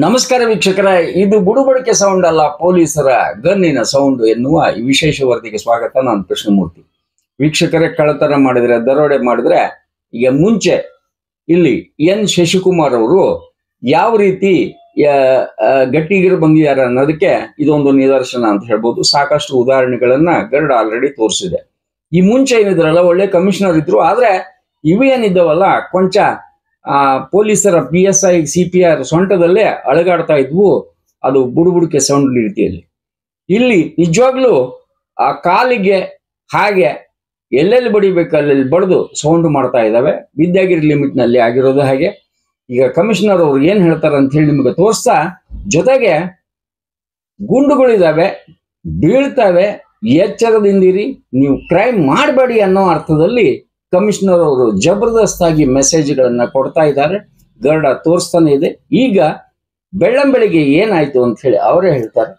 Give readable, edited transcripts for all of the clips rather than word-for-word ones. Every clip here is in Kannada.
ನಮಸ್ಕಾರ ವೀಕ್ಷಕರೇ, ಇದು ಬುಡುಬಡಿಕೆ ಸೌಂಡ್ ಅಲ್ಲ, ಪೊಲೀಸರ ಗನ್ನಿನ ಸೌಂಡ್ ಎನ್ನುವ ಈ ವಿಶೇಷ ವರದಿಗೆ ಸ್ವಾಗತ. ನಾನು ಕೃಷ್ಣಮೂರ್ತಿ. ವೀಕ್ಷಕರೇ, ಕಳ್ಳತನ ಮಾಡಿದ್ರೆ, ದರೋಡೆ ಮಾಡಿದ್ರೆ, ಈಗ ಮುಂಚೆ ಇಲ್ಲಿ ಎನ್ ಶಶಿಕುಮಾರ್ ಅವರು ಯಾವ ರೀತಿ ಗಟ್ಟಿಗಿರು ಬಂದಿದ್ದಾರೆ ಅನ್ನೋದಕ್ಕೆ ಇದೊಂದು ನಿದರ್ಶನ ಅಂತ ಹೇಳ್ಬೋದು. ಸಾಕಷ್ಟು ಉದಾಹರಣೆಗಳನ್ನ ಗರುಡ ಆಲ್ರೆಡಿ ತೋರಿಸಿದೆ. ಈ ಮುಂಚೆ ಏನಿದ್ರಲ್ಲ, ಒಳ್ಳೆ ಕಮಿಷನರ್ ಇದ್ರು, ಆದ್ರೆ ಇವೇನಿದ್ದವಲ್ಲ ಕೊಂಚ ಪೊಲೀಸರ PSI CPR ಸೊಂಟದಲ್ಲೇ ಅಳಗಾಡ್ತಾ ಇದ್ವು. ಅದು ಬುಡುಬುಡಿಕೆ ಸೌಂಡ್ ರೀತಿಯಲ್ಲಿ. ಇಲ್ಲಿ ನಿಜವಾಗ್ಲೂ ಆ ಕಾಲಿಗೆ ಹಾಗೆ ಎಲ್ಲೆಲ್ಲಿ ಬಡಿಬೇಕು ಅಲ್ಲೆಲ್ಲಿ ಬಡ್ದು ಸೌಂಡ್ ಮಾಡ್ತಾ ಇದ್ದಾವೆ. ವಿದ್ಯಾಗಿರಿ ಲಿಮಿಟ್ ನಲ್ಲಿ ಆಗಿರೋದು ಹಾಗೆ. ಈಗ ಕಮಿಷನರ್ ಅವ್ರು ಏನ್ ಹೇಳ್ತಾರೆ ಅಂತ ಹೇಳಿ ನಿಮಗೆ ತೋರಿಸ್ತಾ, ಜೊತೆಗೆ ಗುಂಡುಗಳಿದಾವೆ, ಬೀಳ್ತವೆ, ಎಚ್ಚರದಿಂದಿರಿ, ನೀವು ಕ್ರೈಮ್ ಮಾಡಬೇಡಿ ಅನ್ನೋ ಅರ್ಥದಲ್ಲಿ ಕಮಿಷನರ್ ಅವರು ಜಬರ್ದಸ್ತ್ ಆಗಿ ಮೆಸೇಜ್ಗಳನ್ನ ಕೊಡ್ತಾ ಇದ್ದಾರೆ. ಗರುಡ ತೋರಿಸ್ತಾನೆ ಇದೆ. ಈಗ ಬೆಳ್ಳಂಬೆಳಿಗ್ಗೆ ಏನಾಯ್ತು ಅಂತ ಹೇಳಿ ಅವರೇ ಹೇಳ್ತಾರೆ.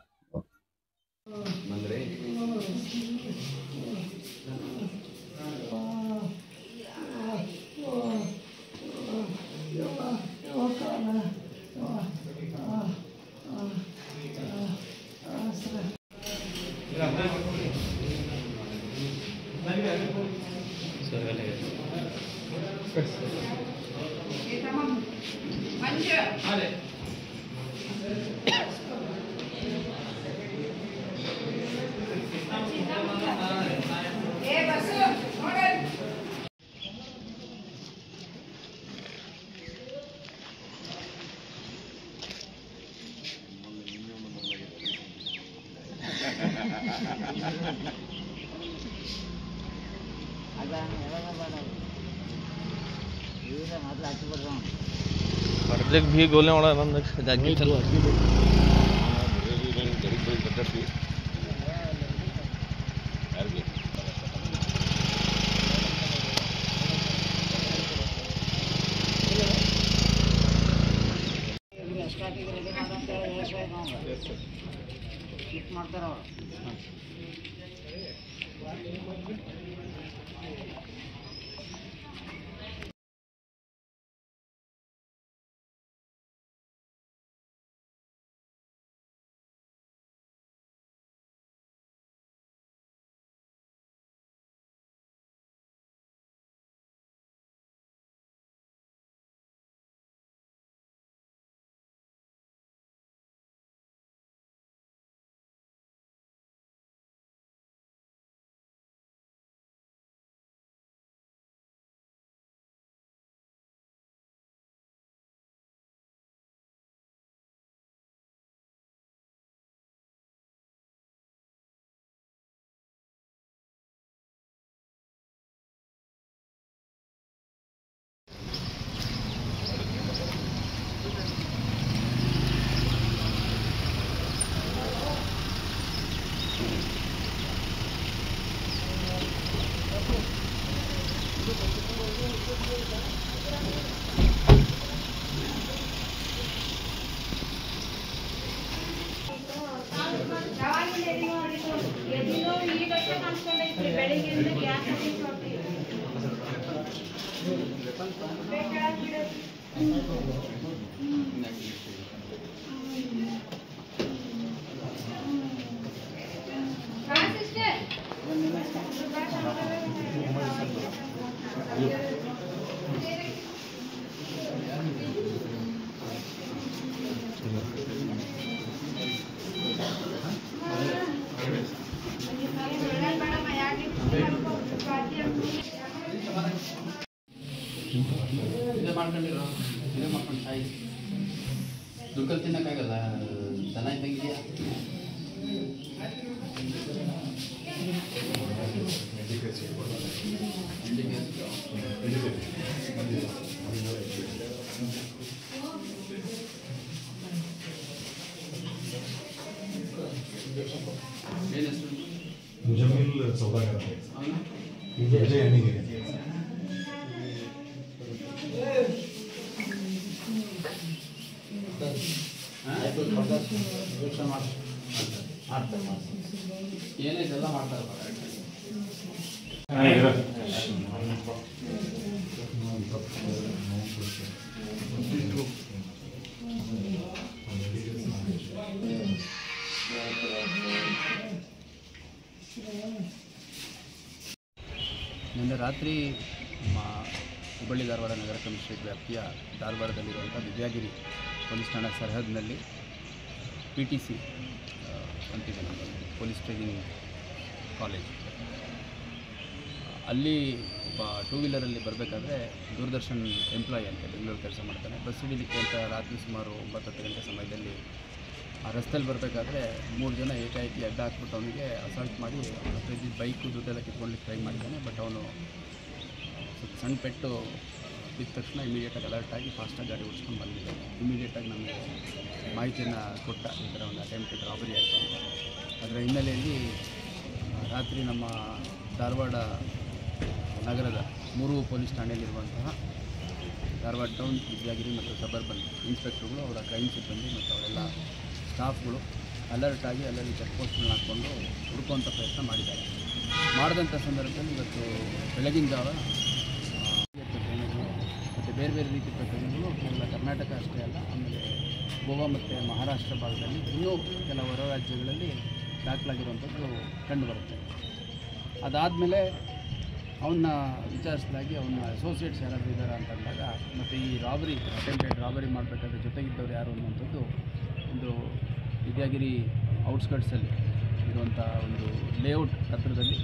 पब्लिक भी गोले वाला जाके चलो ದುಡ್ಡು ತಿನ್ನಕ್ಕಾಗಲ್ಲ. ದನ ಇದ್ದಂಗಿದೆಯಾ? ಏನು ಹೆಸರು? ಜಮೀಲ್ ಸೌದಾಗರ ವಿಜಯ ಅಣ್ಣಿಗೆ. ಏನಿದೆಲ್ಲ ಮಾಡ್ತಾರೆ. ನಿನ್ನೆ ರಾತ್ರಿ ಹುಬ್ಬಳ್ಳಿ ಧಾರವಾಡ ನಗರ ಕಮಿಷನರೇಟ್ ವ್ಯಾಪ್ತಿಯ ಧಾರವಾಡದಲ್ಲಿರುವಂಥ ವಿದ್ಯಾಗಿರಿ ಪೊಲೀಸ್ ಠಾಣಾ ಸರಹದ್ದಿನಲ್ಲಿ PTC ಅಂತಿದೆ ನಮ್ಮಲ್ಲಿ ಪೊಲೀಸ್ ಟ್ರೈನಿಂಗ್ ಕಾಲೇಜ್. ಅಲ್ಲಿ ಒಬ್ಬ ಟೂ ವೀಲರಲ್ಲಿ ಬರಬೇಕಾದ್ರೆ ದೂರದರ್ಶನ್ ಎಂಪ್ಲಾಯಿ ಅಂತ ಬೆಂಗಳೂರು ಕೆಲಸ ಮಾಡ್ತಾನೆ. ಬಸ್ ಹಿಡಿಲಿಕ್ಕೆ ಅಂತ ರಾತ್ರಿ ಸುಮಾರು 9-10 ಗಂಟೆ ಸಮಯದಲ್ಲಿ ಆ ರಸ್ತೆಯಲ್ಲಿ ಬರಬೇಕಾದ್ರೆ 3 ಜನ ಏಕಾಏಕಿ ಅಡ್ಡ ಹಾಕ್ಬಿಟ್ಟು ಅವನಿಗೆ ಅಸಾಲ್ಟ್ ಮಾಡಿ ಅವನ ಹತ್ರ ಇದ್ದಿದ್ದು ಬೈಕು ದುಡ್ಡೆಲ್ಲ ಕಿತ್ಕೊಳ್ಳಿಕ್ಕೆ ಟ್ರೈ ಮಾಡಿದ್ದಾನೆ. ಬಟ್ ಅವನು ಸಣ್ಣ ಪೆಟ್ಟು ಬಿದ್ದ ತಕ್ಷಣ ಇಮಿಡಿಯೇಟಾಗಿ ಅಲರ್ಟ್ ಆಗಿ ಫಾಸ್ಟಾಗಿ ಗಾಡಿ ಓಡಿಸ್ಕೊಂಡು ಬಂದಿದ್ದಾನೆ. ಇಮಿಡಿಯೇಟಾಗಿ ನಮಗೆ ಮಾಹಿತಿಯನ್ನು ಕೊಟ್ಟ, ಈ ಥರ ಒಂದು ಅಟೆಂಪ್ಟೆಡ್ ರಾಬರಿ ಆಯಿತು. ಅದರ ಹಿನ್ನೆಲೆಯಲ್ಲಿ ರಾತ್ರಿ ನಮ್ಮ ಧಾರವಾಡ ನಗರದ 3 ಪೊಲೀಸ್ ಠಾಣೆಯಲ್ಲಿರುವಂತಹ ಧಾರವಾಡ ಟೌನ್, ವಿದ್ಯಾಗಿರಿ ಮತ್ತು ಸಬರ್ಬನ್ ಇನ್ಸ್ಪೆಕ್ಟರ್ಗಳು, ಅವರ ಕ್ರೈಮ್ ಸಿಬ್ಬಂದಿ ಮತ್ತು ಅವರೆಲ್ಲ ಸ್ಟಾಫ್ಗಳು ಅಲರ್ಟ್ ಆಗಿ ಅಲ್ಲಲ್ಲಿ ಚೆಕ್ ಪೋಸ್ಟ್ಗಳನ್ನ ಹಾಕ್ಕೊಂಡು ಹುಡುಕುವಂಥ ಪ್ರಯತ್ನ ಮಾಡಿದ್ದಾರೆ. ಮಾಡಿದಂಥ ಸಂದರ್ಭದಲ್ಲಿ ಇವತ್ತು ಬೆಳಗಿನ ಜಾವ ಪ್ರಕರಣಗಳು ಮತ್ತು ಬೇರೆ ಬೇರೆ ರೀತಿ ಪ್ರಕರಣಗಳು ಕೇವಲ ಕರ್ನಾಟಕ ಅಷ್ಟೇ ಅಲ್ಲ, ಆಮೇಲೆ ಗೋವಾ ಮತ್ತು ಮಹಾರಾಷ್ಟ್ರ ಭಾಗದಲ್ಲಿ ಇನ್ನೂ ಕೆಲವು ಹೊರ ರಾಜ್ಯಗಳಲ್ಲಿ ದಾಖಲಾಗಿರುವಂಥದ್ದು ಕಂಡುಬರುತ್ತೆ. ಅದಾದಮೇಲೆ ಅವನ್ನ ವಿಚಾರಿಸಲಾಗಿ ಅವನ ಅಸೋಸಿಯೇಟ್ಸ್ ಯಾರಾದರೂ ಇದ್ದಾರೆ ಅಂತಂದಾಗ, ಮತ್ತು ಈ ರಾಬರಿ ಅಟೆಂಪ್ಟೆಡ್ ರಾಬರಿ ಮಾಡಬೇಕಾದ್ರೆ ಜೊತೆಗಿದ್ದವ್ರು ಯಾರು ಅನ್ನುವಂಥದ್ದು ಒಂದು ವಿದ್ಯಾಗಿರಿ ಔಟ್ಸ್ಕರ್ಟ್ಸಲ್ಲಿ ಇರುವಂಥ ಒಂದು ಲೇಔಟ್ ಹತ್ತಿರದಲ್ಲಿ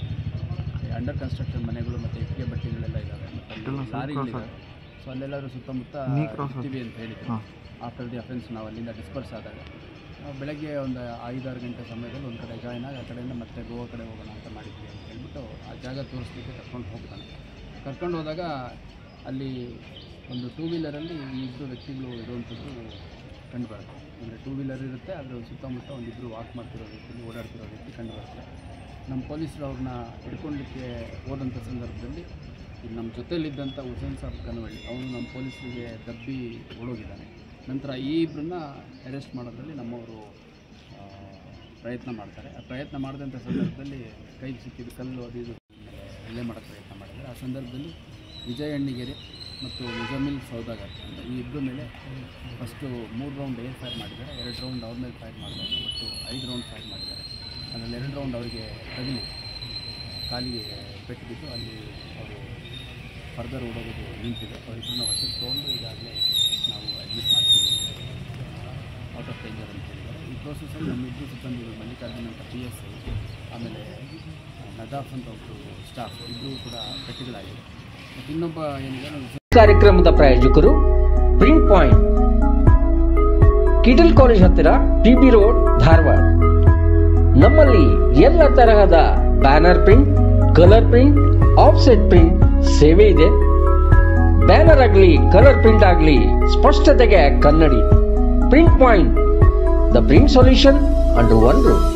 ಅಂಡರ್ ಕನ್ಸ್ಟ್ರಕ್ಷನ್ ಮನೆಗಳು ಮತ್ತು ಇಟ್ಟಿಗೆ ಬಟ್ಟೆಗಳೆಲ್ಲ ಇದ್ದಾವೆ ಮತ್ತು ಲಾರಿಗಳಿದ್ದಾವೆ. ಸೊ ಅಲ್ಲೆಲ್ಲರೂ ಸುತ್ತಮುತ್ತ ಇರ್ತೀವಿ ಅಂತ ಹೇಳಿದ್ರು. ಆಫ್ಟರ್ ದಿ ಅಫೆನ್ಸ್ ನಾವು ಅಲ್ಲಿಂದ ಡಿಸ್ಪರ್ಸ್ ಆದಾಗ ಬೆಳಗ್ಗೆ ಒಂದು 5-6 ಗಂಟೆ ಸಮಯದಲ್ಲಿ ಒಂದು ಕಡೆ ಜಾಯ್ನ್ ಆಗಿ ಆ ಕಡೆಯಿಂದ ಮತ್ತೆ ಗೋವಾ ಕಡೆ ಹೋಗೋಣ ಅಂತ ಮಾಡಿದ್ವಿ ಅಂತ ಹೇಳ್ಬಿಟ್ಟು ಆ ಜಾಗ ತೋರಿಸ್ಲಿಕ್ಕೆ ಕರ್ಕೊಂಡು ಹೋದಾಗ ಅಲ್ಲಿ ಒಂದು ಟೂ ವೀಲರಲ್ಲಿ ಈ 2 ವ್ಯಕ್ತಿಗಳು ಇರುವಂಥದ್ದು ಕಂಡುಬರುತ್ತೆ. ಅಂದರೆ ಟೂ ವೀಲರ್ ಇರುತ್ತೆ, ಅದರ ಸುತ್ತಮುತ್ತ ಒಂದಿಬ್ಬರು ವಾಕ್ ಮಾಡ್ತಿರೋ ವ್ಯಕ್ತಿ, ಓಡಾಡ್ತಿರೋ ವ್ಯಕ್ತಿ ಕಂಡುಬರುತ್ತೆ. ನಮ್ಮ ಪೊಲೀಸರು ಅವ್ರನ್ನ ಹಿಡ್ಕೊಳ್ಳಿಕ್ಕೆ ಹೋದಂಥ ಸಂದರ್ಭದಲ್ಲಿ ಇಲ್ಲಿ ನಮ್ಮ ಜೊತೆಯಲ್ಲಿದ್ದಂಥ ಹುಸೇನ್ ಸಾಬ್ ಕನವಳ್ಳಿ ಅವನು ನಮ್ಮ ಪೊಲೀಸರಿಗೆ ದಬ್ಬಿ ಓಡೋಗಿದ್ದಾನೆ. ನಂತರ ಈ ಇಬ್ಬರನ್ನ ಅರೆಸ್ಟ್ ಮಾಡೋದ್ರಲ್ಲಿ ನಮ್ಮವರು ಪ್ರಯತ್ನ ಮಾಡ್ತಾರೆ. ಆ ಪ್ರಯತ್ನ ಮಾಡಿದಂಥ ಸಂದರ್ಭದಲ್ಲಿ ಕೈಗೆ ಸಿಕ್ಕಿದ ಕಲ್ಲು ಅದು ಇದು ಹಲ್ಲೆ ಮಾಡೋಕ್ಕೆ ಪ್ರಯತ್ನ ಮಾಡಿದ್ದಾರೆ. ಆ ಸಂದರ್ಭದಲ್ಲಿ ವಿಜಯ್ ಅಣ್ಣಿಗೆರೆ ಮತ್ತು ಮುಜಮಿಲ್ ಸೌದಾಗರ್ ಅಂತ ಈ ಇಬ್ಬರ ಮೇಲೆ ಫಸ್ಟು 3 ರೌಂಡ್ ಏರ್ ಫೈರ್ ಮಾಡಿದ್ದಾರೆ, 2 ರೌಂಡ್ ಅವ್ರ ಮೇಲೆ ಫೈರ್ ಮಾಡಿದ್ದಾರೆ, ಮತ್ತು 5 ರೌಂಡ್ ಫೈರ್ ಮಾಡಿದ್ದಾರೆ. ಅದರಲ್ಲಿ 2 ರೌಂಡ್ ಅವರಿಗೆ ತಗಲಿ ಕಾಲಿಗೆ ಪೆಟ್ಟು ಬಿದ್ದು ಅಲ್ಲಿ ಅವರು ಫರ್ದರ್ ಓಡೋದು ನಿಂತಿದೆ. ಅವರಿಬ್ಬರನ್ನ ವಶಕ್ಕೆ ತೊಗೊಂಡು ಈಗಾಗಲೇ ನಾವು ಅಡ್ಮಿಟ್ ಮಾಡ್ತೀವಿ, ಔಟ್ ಆಫ್ ಡೇಂಜರ್ ಅಂತ ಹೇಳಿದ್ದಾರೆ. ಈ ಪ್ರೋಸೆಸ್ಸಲ್ಲಿ ನಮ್ಮಿಬ್ಬರು ಸಿಬ್ಬಂದಿಗಳು ಮಲ್ಲಿಕಾರ್ಜುನ್ ಅಂತ PSI, ಆಮೇಲೆ ನದಾಫ್ ಅಂತ ಒಬ್ಬರು ಸ್ಟಾಫ್, ಇಬ್ಬರು ಕೂಡ ಪೆಟ್ಟುಗಳಾಗಿದೆ. ಮತ್ತು ಇನ್ನೊಬ್ಬ ಏನಿದೆ ಕಾರ್ಯಕ್ರಮದ ಪ್ರಾಯೋಜಕರು ಪ್ರಿಂಟ್ ಪಾಯಿಂಟ್, ಕಿಟಲ್ ಕಾಲೇಜ್ ಹತ್ತಿರ, TB ರೋಡ್, ಧಾರವಾಡ. ನಮ್ಮಲ್ಲಿ ಎಲ್ಲ ತರಹದ banner print, colour print, offset print ಸೇವೆ ಇದೆ. ಬ್ಯಾನರ್ ಆಗಲಿ ಕಲರ್ ಪ್ರಿಂಟ್ ಆಗಲಿ ಸ್ಪಷ್ಟತೆಗೆ ಕನ್ನಡಿ. Print point, the print solution under one roof.